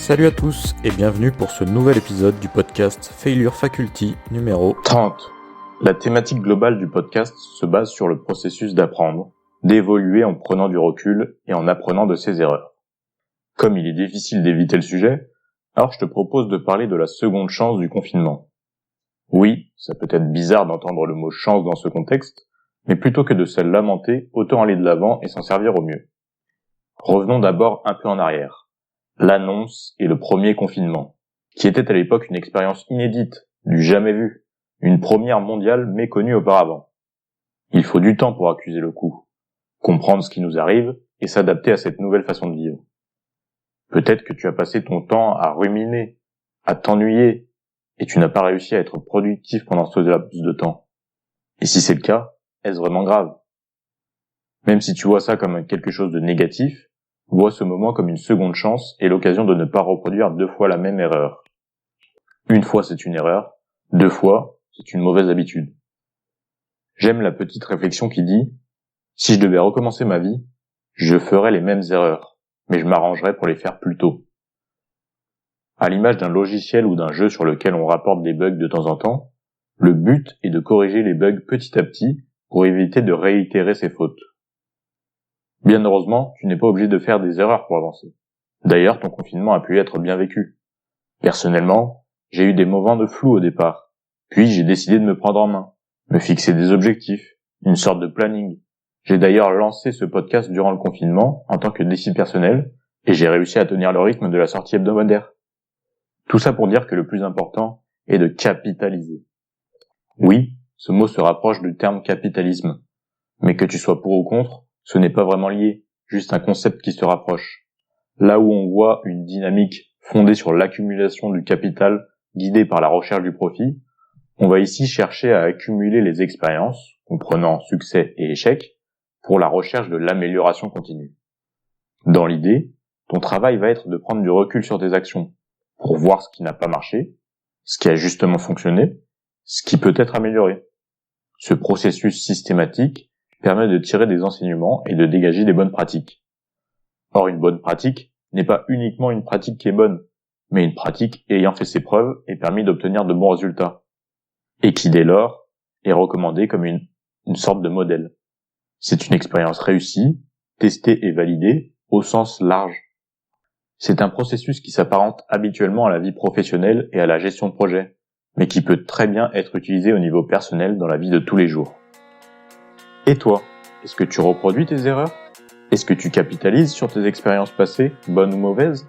Salut à tous et bienvenue pour ce nouvel épisode du podcast Failure Faculty numéro 30. La thématique globale du podcast se base sur le processus d'apprendre, d'évoluer en prenant du recul et en apprenant de ses erreurs. Comme il est difficile d'éviter le sujet, alors je te propose de parler de la seconde chance du confinement. Oui, ça peut être bizarre d'entendre le mot chance dans ce contexte, mais plutôt que de se lamenter, autant aller de l'avant et s'en servir au mieux. Revenons d'abord un peu en arrière. L'annonce et le premier confinement, qui était à l'époque une expérience inédite, du jamais vu, une première mondiale méconnue auparavant. Il faut du temps pour accuser le coup, comprendre ce qui nous arrive et s'adapter à cette nouvelle façon de vivre. Peut-être que tu as passé ton temps à ruminer, à t'ennuyer, et tu n'as pas réussi à être productif pendant ce laps de temps. Et si c'est le cas, est-ce vraiment grave? Même si tu vois ça comme quelque chose de négatif, vois ce moment comme une seconde chance et l'occasion de ne pas reproduire 2 fois la même erreur. Une fois c'est une erreur, 2 fois c'est une mauvaise habitude. J'aime la petite réflexion qui dit « Si je devais recommencer ma vie, je ferais les mêmes erreurs, mais je m'arrangerais pour les faire plus tôt. » À l'image d'un logiciel ou d'un jeu sur lequel on rapporte des bugs de temps en temps, le but est de corriger les bugs petit à petit pour éviter de réitérer ses fautes. Bien heureusement, tu n'es pas obligé de faire des erreurs pour avancer. D'ailleurs, ton confinement a pu être bien vécu. Personnellement, j'ai eu des moments de flou au départ. Puis j'ai décidé de me prendre en main, me fixer des objectifs, une sorte de planning. J'ai d'ailleurs lancé ce podcast durant le confinement en tant que défi personnel et j'ai réussi à tenir le rythme de la sortie hebdomadaire. Tout ça pour dire que le plus important est de capitaliser. Oui, ce mot se rapproche du terme capitalisme, mais que tu sois pour ou contre, ce n'est pas vraiment lié, juste un concept qui se rapproche. Là où on voit une dynamique fondée sur l'accumulation du capital guidée par la recherche du profit, on va ici chercher à accumuler les expériences, comprenant succès et échec, pour la recherche de l'amélioration continue. Dans l'idée, ton travail va être de prendre du recul sur tes actions, pour voir ce qui n'a pas marché, ce qui a justement fonctionné, ce qui peut être amélioré. Ce processus systématique permet de tirer des enseignements et de dégager des bonnes pratiques. Or, une bonne pratique n'est pas uniquement une pratique qui est bonne, mais une pratique ayant fait ses preuves et permis d'obtenir de bons résultats, et qui dès lors est recommandée comme une sorte de modèle. C'est une expérience réussie, testée et validée au sens large. C'est un processus qui s'apparente habituellement à la vie professionnelle et à la gestion de projet, mais qui peut très bien être utilisé au niveau personnel dans la vie de tous les jours. Et toi, est-ce que tu reproduis tes erreurs? Est-ce que tu capitalises sur tes expériences passées, bonnes ou mauvaises?